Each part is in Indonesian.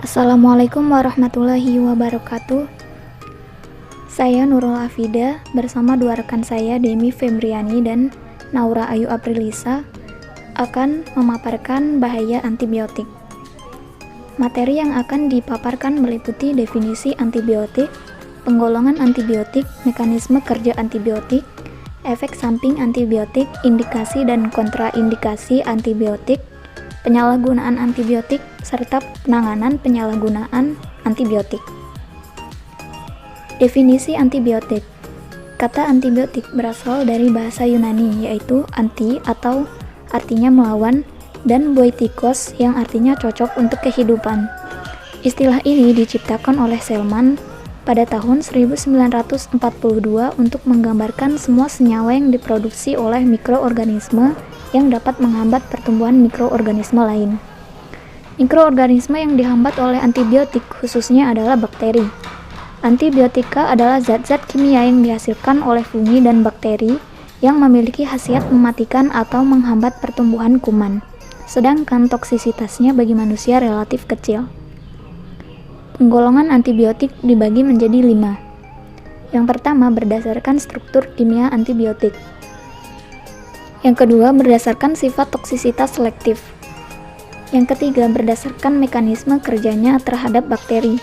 Assalamualaikum warahmatullahi wabarakatuh. Saya Nurul Afida bersama dua rekan saya, Demi Febriani dan Naura Ayu Aprilisa, akan memaparkan bahaya antibiotik. Materi yang akan dipaparkan meliputi definisi antibiotik, penggolongan antibiotik, mekanisme kerja antibiotik, efek samping antibiotik, indikasi dan kontraindikasi antibiotik, penyalahgunaan antibiotik, serta penanganan penyalahgunaan antibiotik. Definisi antibiotik. Kata antibiotik berasal dari bahasa Yunani, yaitu anti atau artinya melawan, dan boitikos yang artinya cocok untuk kehidupan. Istilah ini diciptakan oleh Selman pada tahun 1942 untuk menggambarkan semua senyawa yang diproduksi oleh mikroorganisme yang dapat menghambat pertumbuhan mikroorganisme lain. Mikroorganisme yang dihambat oleh antibiotik khususnya adalah bakteri. Antibiotika adalah zat-zat kimia yang dihasilkan oleh fungi dan bakteri yang memiliki khasiat mematikan atau menghambat pertumbuhan kuman, sedangkan toksisitasnya bagi manusia relatif kecil. Penggolongan antibiotik dibagi menjadi 5. Yang pertama berdasarkan struktur kimia antibiotik. Yang kedua berdasarkan sifat toksisitas selektif. Yang ketiga berdasarkan mekanisme kerjanya terhadap bakteri.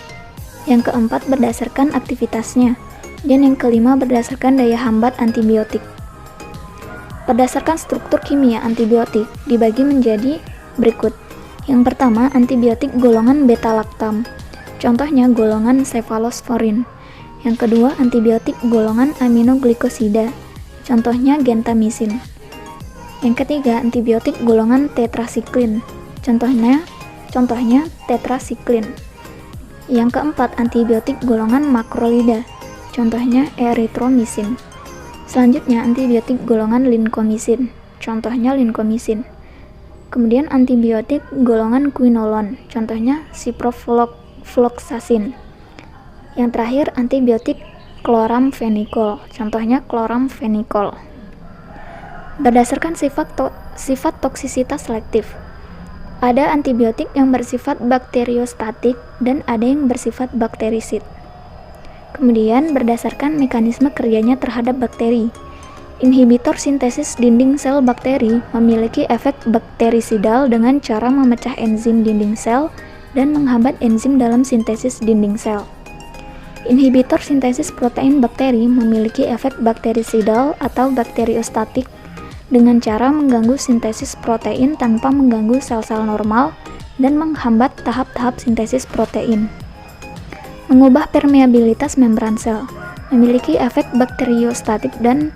Yang keempat berdasarkan aktivitasnya. Dan yang kelima berdasarkan daya hambat antibiotik. Berdasarkan struktur kimia antibiotik dibagi menjadi berikut. Yang pertama antibiotik golongan beta-laktam. Contohnya golongan cefalosporin. Yang kedua antibiotik golongan aminoglikosida. Contohnya gentamisin. Yang ketiga antibiotik golongan tetrasiklin. Contohnya tetrasiklin. Yang keempat antibiotik golongan makrolida. Contohnya erythromycin. Selanjutnya antibiotik golongan linkomisin. Contohnya linkomisin. Kemudian antibiotik golongan quinolon. Contohnya ciprofloxacin. Yang terakhir antibiotik chloramphenicol. Contohnya chloramphenicol. Berdasarkan sifat toksisitas selektif. Ada antibiotik yang bersifat bakteriostatik dan ada yang bersifat bakterisid. Kemudian berdasarkan mekanisme kerjanya terhadap bakteri. Inhibitor sintesis dinding sel bakteri memiliki efek bakterisidal dengan cara memecah enzim dinding sel dan menghambat enzim dalam sintesis dinding sel. Inhibitor sintesis protein bakteri memiliki efek bakterisidal atau bakteriostatik dengan cara mengganggu sintesis protein tanpa mengganggu sel-sel normal dan menghambat tahap-tahap sintesis protein. Mengubah permeabilitas membran sel, memiliki efek bakteriostatik dengan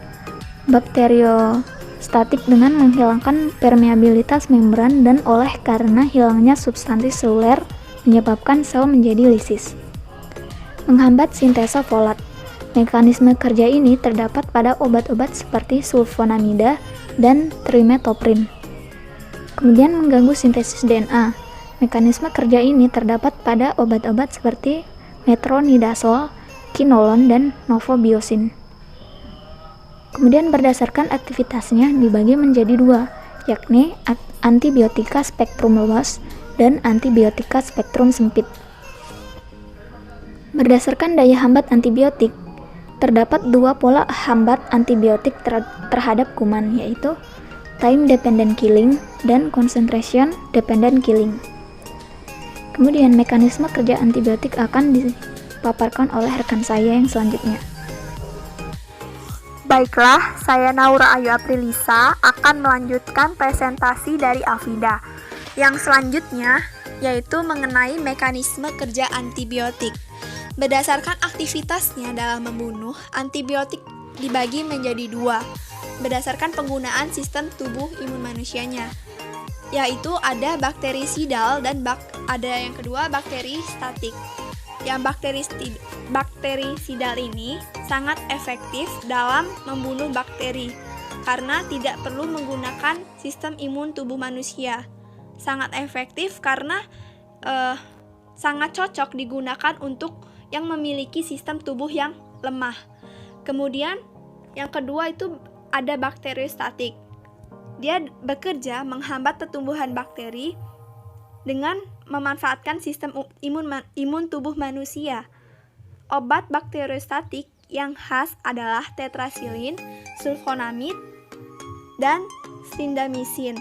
menghilangkan permeabilitas membran dan oleh karena hilangnya substansi seluler menyebabkan sel menjadi lisis. Menghambat sintesa folat. Mekanisme kerja ini terdapat pada obat-obat seperti sulfonamida dan trimetoprim. Kemudian mengganggu sintesis DNA. Mekanisme kerja ini terdapat pada obat-obat seperti metronidazol, quinolon, dan novobiosin. Kemudian berdasarkan aktivitasnya dibagi menjadi 2, yakni antibiotika spektrum luas dan antibiotika spektrum sempit. Berdasarkan daya hambat antibiotik, terdapat 2 pola hambat antibiotik terhadap kuman, yaitu time dependent killing dan concentration dependent killing. Kemudian mekanisme kerja antibiotik akan dipaparkan oleh rekan saya yang selanjutnya. Baiklah, saya Naura Ayu Aprilisa akan melanjutkan presentasi dari Afida. Yang selanjutnya yaitu mengenai mekanisme kerja antibiotik. Berdasarkan aktivitasnya dalam membunuh, antibiotik dibagi menjadi 2 berdasarkan penggunaan sistem tubuh imun manusianya, yaitu ada bakterisidal dan ada yang kedua bakteristatik. Yang bakterisidal ini sangat efektif dalam membunuh bakteri karena tidak perlu menggunakan sistem imun tubuh manusia. Sangat efektif karena sangat cocok digunakan untuk yang memiliki sistem tubuh yang lemah. Kemudian yang kedua itu ada bakteriostatik. Dia bekerja menghambat pertumbuhan bakteri dengan memanfaatkan sistem imun tubuh manusia. Obat bakteriostatik yang khas adalah tetrasilin, sulfonamid, dan clindamycin.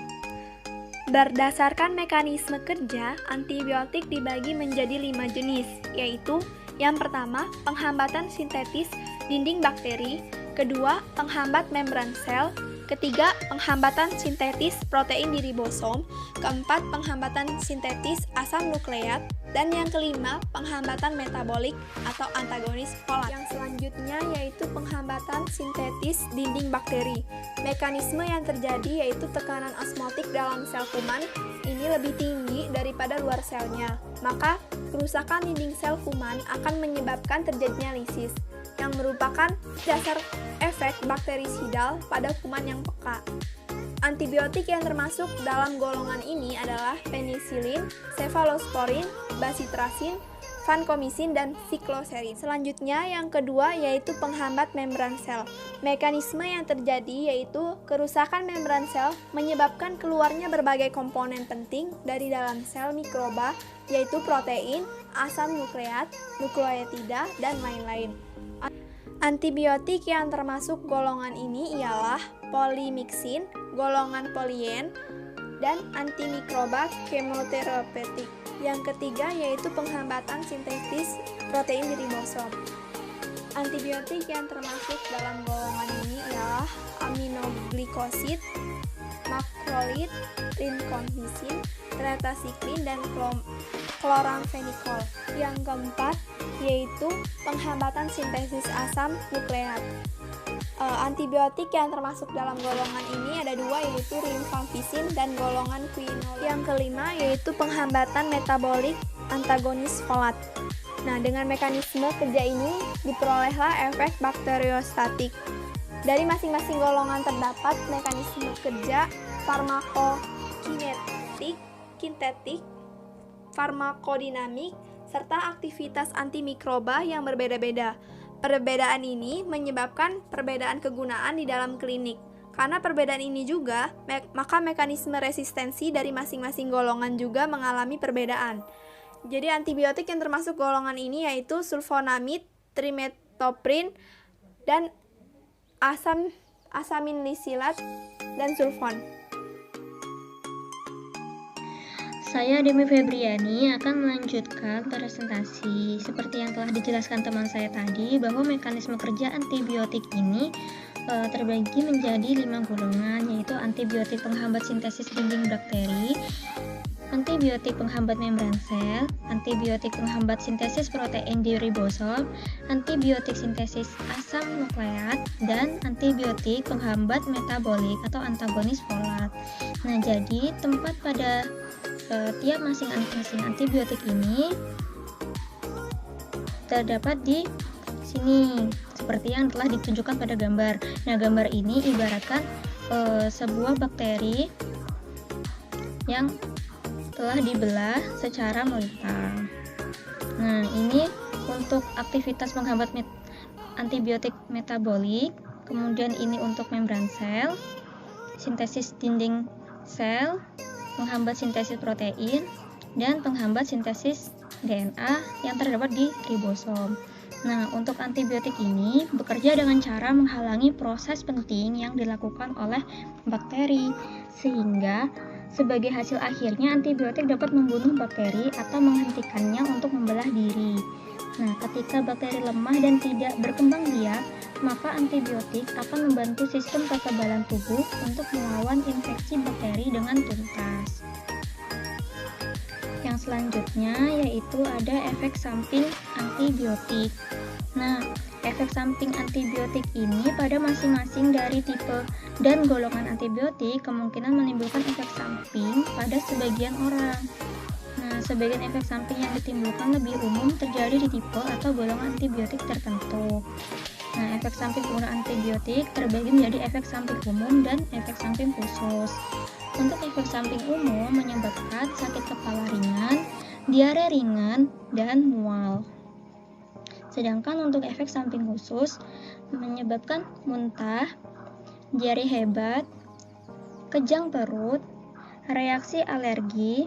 Berdasarkan mekanisme kerja, antibiotik dibagi menjadi 5 jenis, yaitu yang pertama, penghambatan sintetis dinding bakteri, kedua, penghambat membran sel, ketiga, penghambatan sintetis protein di ribosom, keempat, penghambatan sintetis asam nukleat, dan yang kelima, penghambatan metabolik atau antagonis folat. Yang selanjutnya yaitu penghambatan sintetis dinding bakteri. Mekanisme yang terjadi yaitu tekanan osmotik dalam sel kuman ini lebih tinggi daripada luar selnya. Maka, kerusakan dinding sel kuman akan menyebabkan terjadinya lisis, yang merupakan dasar efek bakterisidal pada kuman yang peka. Antibiotik yang termasuk dalam golongan ini adalah penisilin, cefalosporin, bacitracin, vancomycin, dan sikloserin. Selanjutnya, yang kedua yaitu penghambat membran sel. Mekanisme yang terjadi yaitu kerusakan membran sel menyebabkan keluarnya berbagai komponen penting dari dalam sel mikroba, yaitu protein, asam nukleat, nukleotida, dan lain-lain. Antibiotik yang termasuk golongan ini ialah polymyxin, golongan polyen, dan antimikroba kemoterapeutik. Yang ketiga yaitu penghambatan sintetis protein di ribosom. Antibiotik yang termasuk dalam golongan ini ialah aminoglikosid, makrolid, rincomycin, tetracycline, dan chloramphenicol. Yang keempat yaitu penghambatan sintesis asam nukleat. Antibiotik yang termasuk dalam golongan ini ada dua, yaitu rifampicin dan golongan quinolone. Yang kelima yaitu penghambatan metabolik antagonis folat. Nah, dengan mekanisme kerja ini diperolehlah efek bakteriostatik. Dari masing-masing golongan terdapat mekanisme kerja farmakokinetik, kintetik, farmakodinamik, serta aktivitas antimikroba yang berbeda-beda. Perbedaan ini menyebabkan perbedaan kegunaan di dalam klinik. Karena perbedaan ini juga, maka mekanisme resistensi dari masing-masing golongan juga mengalami perbedaan. Jadi antibiotik yang termasuk golongan ini yaitu sulfonamid, trimetoprim, dan asaminlisilat, dan sulfon. Saya Demi Febriani akan melanjutkan presentasi seperti yang telah dijelaskan teman saya tadi, bahwa mekanisme kerja antibiotik ini terbagi menjadi 5 golongan, yaitu antibiotik penghambat sintesis dinding bakteri, antibiotik penghambat membran sel, antibiotik penghambat sintesis protein di ribosom, antibiotik sintesis asam nukleat, dan antibiotik penghambat metabolik atau antagonis folat. Nah, jadi tempat pada tiap masing-masing antibiotik ini terdapat di sini seperti yang telah ditunjukkan pada gambar. Nah, gambar ini ibaratkan sebuah bakteri yang telah dibelah secara melintang. Nah, ini untuk aktivitas penghambat antibiotik metabolik, kemudian ini untuk membran sel, sintesis dinding sel, penghambat sintesis protein, dan penghambat sintesis DNA yang terdapat di ribosom. Nah, untuk antibiotik ini bekerja dengan cara menghalangi proses penting yang dilakukan oleh bakteri, sehingga sebagai hasil akhirnya antibiotik dapat membunuh bakteri atau menghentikannya untuk membelah diri. Nah, ketika bakteri lemah dan tidak berkembang biak, maka antibiotik akan membantu sistem kekebalan tubuh untuk melawan infeksi bakteri dengan tuntas. Yang selanjutnya yaitu ada efek samping antibiotik. Nah, efek samping antibiotik ini pada masing-masing dari tipe dan golongan antibiotik kemungkinan menimbulkan efek samping pada sebagian orang. Nah, sebagian efek samping yang ditimbulkan lebih umum terjadi di tipe atau golongan antibiotik tertentu. Nah, efek samping penggunaan antibiotik terbagi menjadi efek samping umum dan efek samping khusus. Untuk efek samping umum menyebabkan sakit kepala ringan, diare ringan, dan mual. Sedangkan untuk efek samping khusus menyebabkan muntah, diare hebat, kejang perut, reaksi alergi,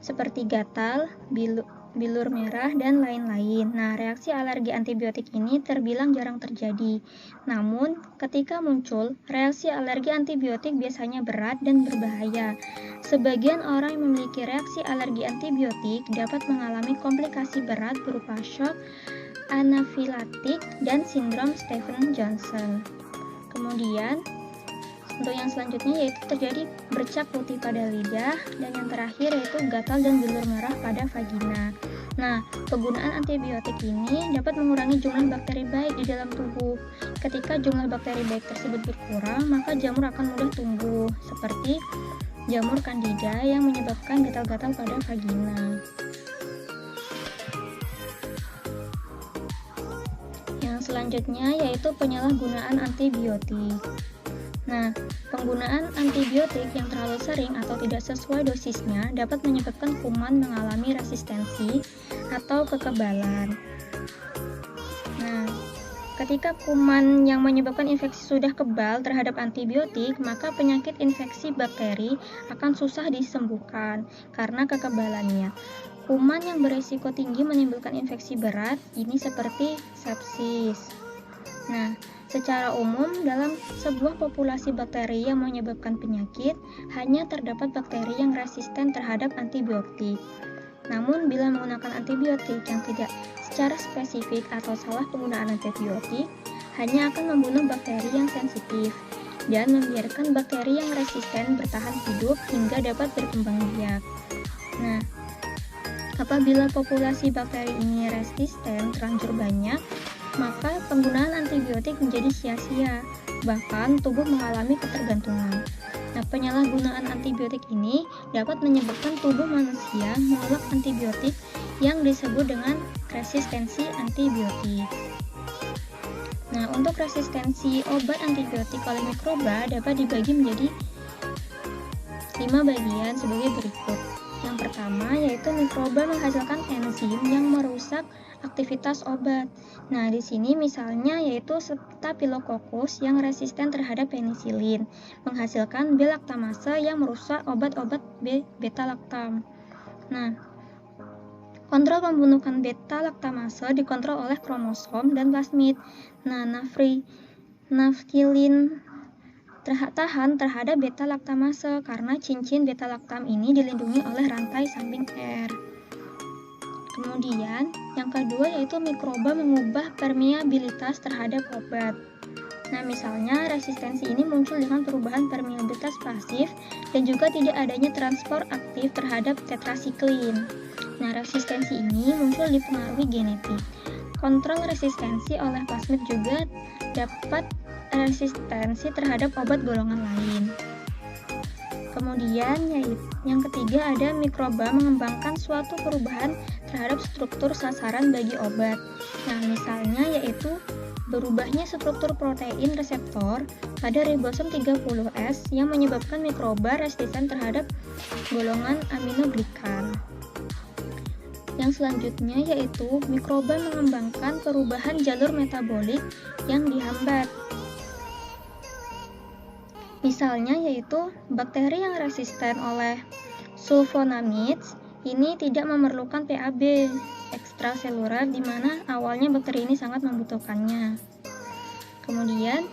seperti gatal, bilur merah, dan lain-lain. Nah, reaksi alergi antibiotik ini terbilang jarang terjadi. Namun, ketika muncul, reaksi alergi antibiotik biasanya berat dan berbahaya. Sebagian orang yang memiliki reaksi alergi antibiotik dapat mengalami komplikasi berat berupa shock, anafilaktik, dan sindrom Stevens-Johnson. Kemudian, untuk yang selanjutnya yaitu terjadi bercak putih pada lidah, dan yang terakhir yaitu gatal dan bilur merah pada vagina. Nah, penggunaan antibiotik ini dapat mengurangi jumlah bakteri baik di dalam tubuh. Ketika jumlah bakteri baik tersebut berkurang, maka jamur akan mudah tumbuh, seperti jamur Candida yang menyebabkan gatal-gatal pada vagina. Yang selanjutnya yaitu penyalahgunaan antibiotik. Nah, penggunaan antibiotik yang terlalu sering atau tidak sesuai dosisnya dapat menyebabkan kuman mengalami resistensi atau kekebalan. Nah, ketika kuman yang menyebabkan infeksi sudah kebal terhadap antibiotik, maka penyakit infeksi bakteri akan susah disembuhkan karena kekebalannya. Kuman yang berisiko tinggi menimbulkan infeksi berat, ini seperti sepsis. Nah, secara umum, dalam sebuah populasi bakteri yang menyebabkan penyakit, hanya terdapat bakteri yang resisten terhadap antibiotik. Namun, bila menggunakan antibiotik yang tidak secara spesifik atau salah penggunaan antibiotik, hanya akan membunuh bakteri yang sensitif dan membiarkan bakteri yang resisten bertahan hidup hingga dapat berkembang biak. Nah, apabila populasi bakteri ini resisten terlanjur banyak, maka penggunaan antibiotik menjadi sia-sia, bahkan tubuh mengalami ketergantungan. Nah, penyalahgunaan antibiotik ini dapat menyebabkan tubuh manusia menolak antibiotik yang disebut dengan resistensi antibiotik. Nah, untuk resistensi obat antibiotik oleh mikroba dapat dibagi menjadi 5 bagian sebagai berikut. Yang pertama yaitu mikroba menghasilkan enzim yang merusak aktivitas obat. Nah, di sini misalnya yaitu Staphylococcus yang resisten terhadap penisilin, menghasilkan B-laktamase yang merusak obat-obat beta-laktam. Nah, kontrol pembunuhan beta-laktamase dikontrol oleh kromosom dan plasmid. Nah, nafkilin tahan terhadap beta-laktamase karena cincin beta-laktam ini dilindungi oleh rantai samping R. Kemudian, yang kedua yaitu mikroba mengubah permeabilitas terhadap obat. Nah, misalnya resistensi ini muncul dengan perubahan permeabilitas pasif dan juga tidak adanya transport aktif terhadap tetrasiklin. Nah, resistensi ini muncul dipengaruhi genetik. Kontrol resistensi oleh plasmid juga dapat resistensi terhadap obat golongan lain. Kemudian yang ketiga ada mikroba mengembangkan suatu perubahan terhadap struktur sasaran bagi obat. Nah, misalnya yaitu berubahnya struktur protein reseptor pada ribosom 30S yang menyebabkan mikroba resisten terhadap golongan aminoglikan. Yang selanjutnya yaitu mikroba mengembangkan perubahan jalur metabolik yang dihambat. Misalnya yaitu bakteri yang resisten oleh sulfonamides ini tidak memerlukan PAB ekstraseluler di mana awalnya bakteri ini sangat membutuhkannya. Kemudian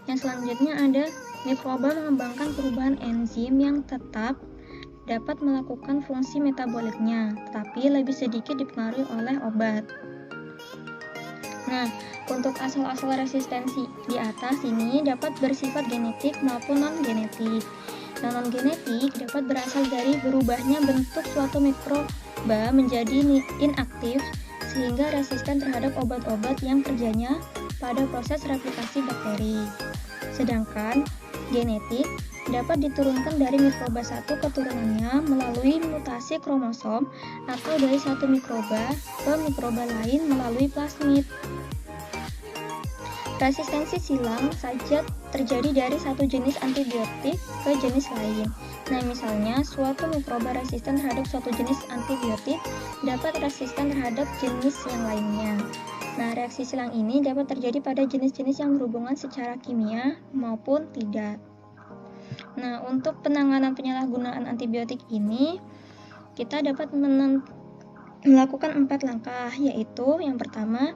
yang selanjutnya ada mikroba mengembangkan perubahan enzim yang tetap dapat melakukan fungsi metaboliknya, tetapi lebih sedikit dipengaruhi oleh obat. Nah, untuk asal-asal resistensi di atas ini dapat bersifat genetik maupun non-genetik. Yang non-genetik dapat berasal dari berubahnya bentuk suatu mikroba menjadi inaktif sehingga resisten terhadap obat-obat yang kerjanya pada proses replikasi bakteri. Sedangkan genetik dapat diturunkan dari mikroba satu keturunannya melalui mutasi kromosom atau dari satu mikroba ke mikroba lain melalui plasmid. Resistensi silang saja terjadi dari satu jenis antibiotik ke jenis lain. Nah, misalnya suatu mikroba resisten terhadap suatu jenis antibiotik dapat resisten terhadap jenis yang lainnya. Nah, reaksi silang ini dapat terjadi pada jenis-jenis yang berhubungan secara kimia maupun tidak. Nah, untuk penanganan penyalahgunaan antibiotik ini kita dapat melakukan 4 langkah, yaitu yang pertama,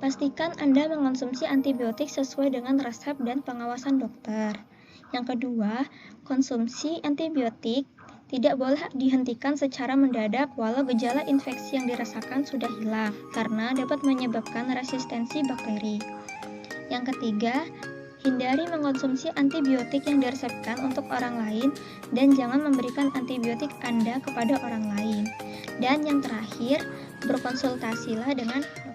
pastikan Anda mengonsumsi antibiotik sesuai dengan resep dan pengawasan dokter. Yang kedua, konsumsi antibiotik tidak boleh dihentikan secara mendadak walau gejala infeksi yang dirasakan sudah hilang, karena dapat menyebabkan resistensi bakteri. Yang ketiga, hindari mengonsumsi antibiotik yang diresepkan untuk orang lain dan jangan memberikan antibiotik Anda kepada orang lain. Dan yang terakhir, berkonsultasilah dengan dokter.